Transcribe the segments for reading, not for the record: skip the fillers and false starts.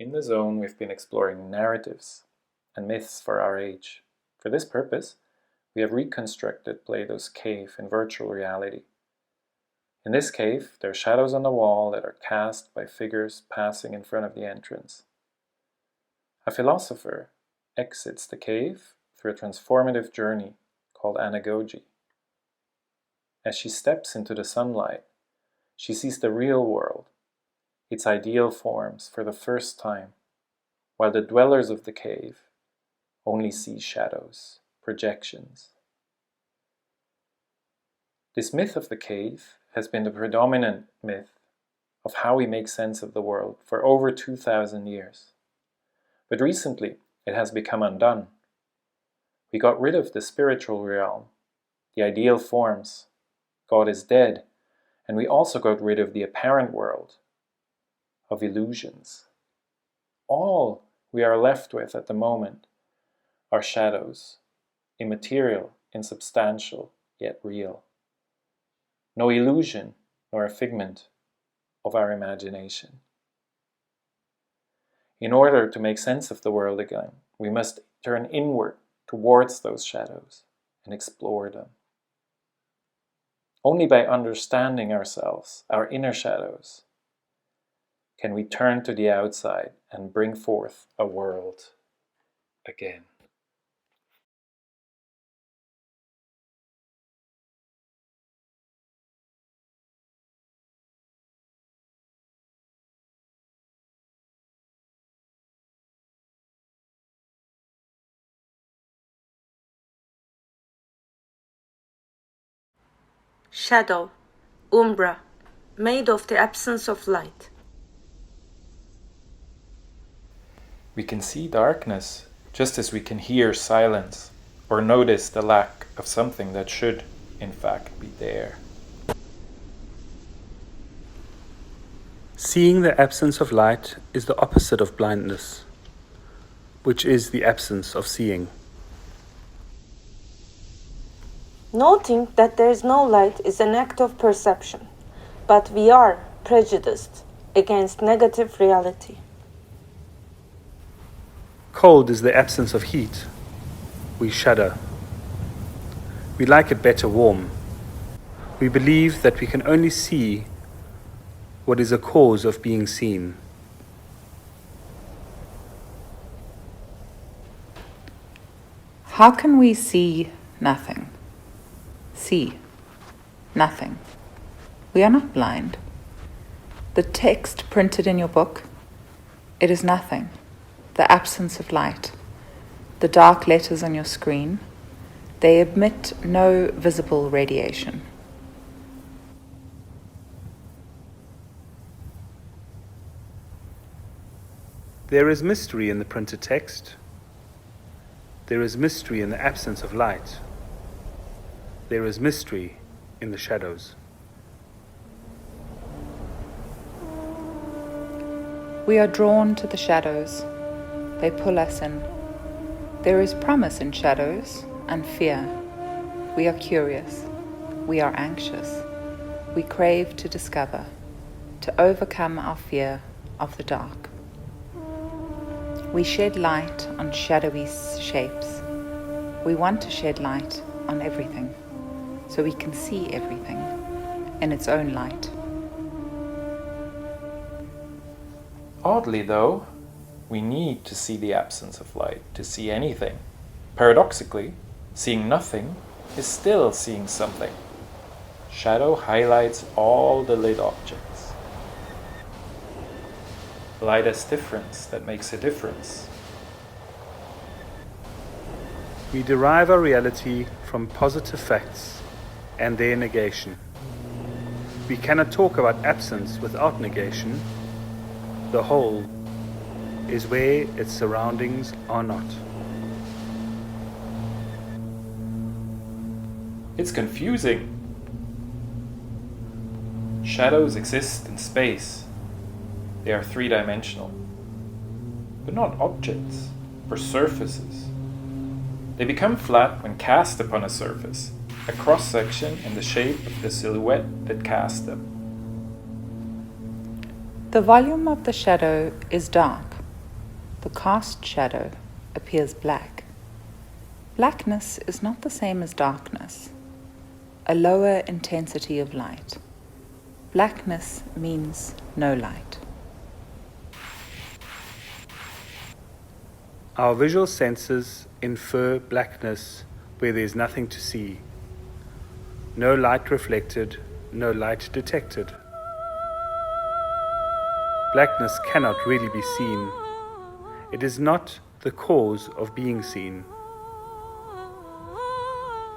In the zone, we've been exploring narratives and myths for our age. For this purpose, we have reconstructed Plato's cave in virtual reality. In this cave, there are shadows on the wall that are cast by figures passing in front of the entrance. A philosopher exits the cave through a transformative journey called anagogy. As she steps into the sunlight, she sees the real world, its ideal forms for the first time, while the dwellers of the cave only see shadows, projections. This myth of the cave has been the predominant myth of how we make sense of the world for over 2,000 years. But recently, it has become undone. We got rid of the spiritual realm, the ideal forms. God is dead, and we also got rid of the apparent world, of illusions. All we are left with at the moment are shadows, immaterial, insubstantial, yet real. No illusion nor a figment of our imagination. In order to make sense of the world again, we must turn inward towards those shadows and explore them. Only by understanding ourselves, our inner shadows, can we turn to the outside and bring forth a world again. Shadow, umbra, made of the absence of light. We can see darkness just as we can hear silence or notice the lack of something that should, in fact, be there. Seeing the absence of light is the opposite of blindness, which is the absence of seeing. Noting that there is no light is an act of perception, but we are prejudiced against negative reality. Cold is the absence of heat. We shudder. We like it better warm. We believe that we can only see what is a cause of being seen. How can we see nothing? See nothing. We are not blind. The text printed in your book, it is nothing. The absence of light. The dark letters on your screen, they emit no visible radiation. There is mystery in the printed text. There is mystery in the absence of light. There is mystery in the shadows. We are drawn to the shadows. They pull us in. There is promise in shadows and fear. We are curious. We are anxious. We crave to discover, to overcome our fear of the dark. We shed light on shadowy shapes. We want to shed light on everything, so we can see everything in its own light. Oddly though, we need to see the absence of light to see anything. Paradoxically, seeing nothing is still seeing something. Shadow highlights all the lit objects. Light has difference that makes a difference. We derive our reality from positive facts and their negation. We cannot talk about absence without negation. The whole is where its surroundings are not. It's confusing. Shadows exist in space. They are three-dimensional, but not objects or surfaces. They become flat when cast upon a surface, a cross-section in the shape of the silhouette that cast them. The volume of the shadow is dark, The cast shadow appears black. Blackness is not the same as darkness, a lower intensity of light. Blackness means no light. Our visual senses infer blackness where there is nothing to see. No light reflected, no light detected. Blackness cannot really be seen. It is not the cause of being seen.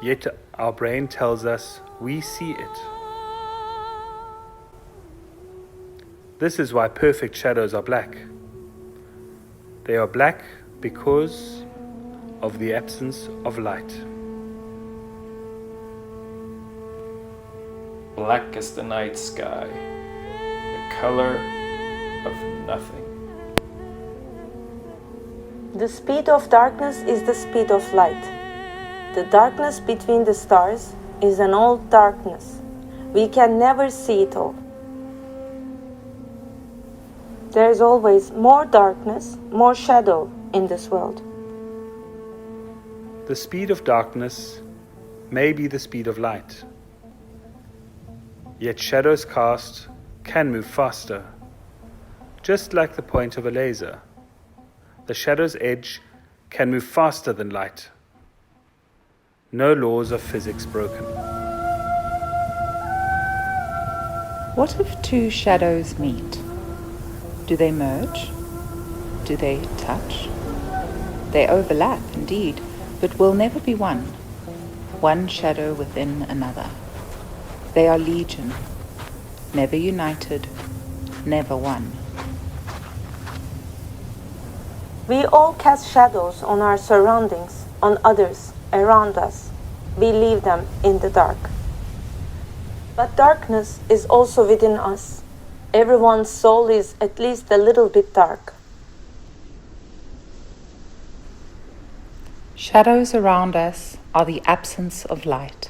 Yet our brain tells us we see it. This is why perfect shadows are black. They are black because of the absence of light. Black as the night sky, the color of nothing. The speed of darkness is the speed of light. The darkness between the stars is an old darkness. We can never see it all. There is always more darkness, more shadow in this world. The speed of darkness may be the speed of light. Yet shadows cast can move faster, just like the point of a laser. The shadow's edge can move faster than light. No laws of physics broken. What if two shadows meet? Do they merge? Do they touch? They overlap, indeed, but will never be one. One shadow within another. They are legion, never united, never one. We all cast shadows on our surroundings, on others, around us. We leave them in the dark. But darkness is also within us. Everyone's soul is at least a little bit dark. Shadows around us are the absence of light.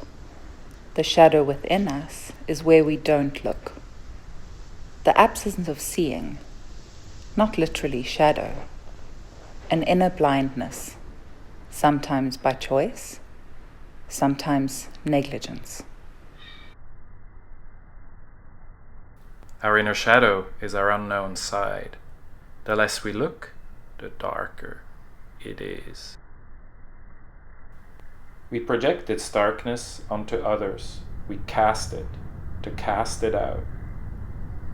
The shadow within us is where we don't look. The absence of seeing, not literally shadow. An inner blindness, sometimes by choice, sometimes negligence. Our inner shadow is our unknown side. The less we look, the darker it is. We project its darkness onto others. We cast it to cast it out.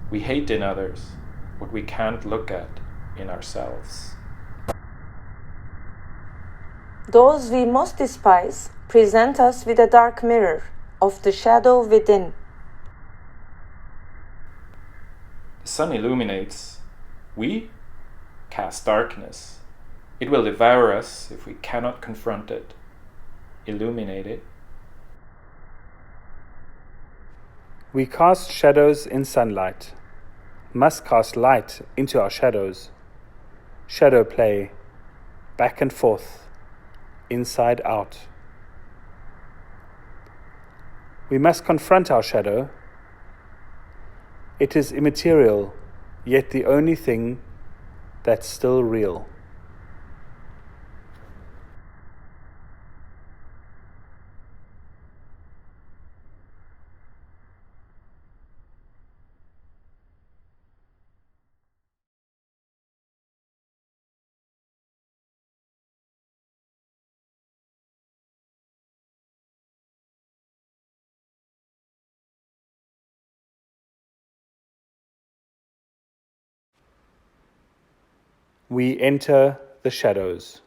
We hate in others what we can't look at in ourselves. Those we most despise present us with a dark mirror of the shadow within. The sun illuminates. We cast darkness. It will devour us if we cannot confront it, illuminate it. We cast shadows in sunlight, must cast light into our shadows. Shadow play, back and forth, inside out. We must confront our shadow. It is immaterial, yet the only thing that's still real. We enter the shadows.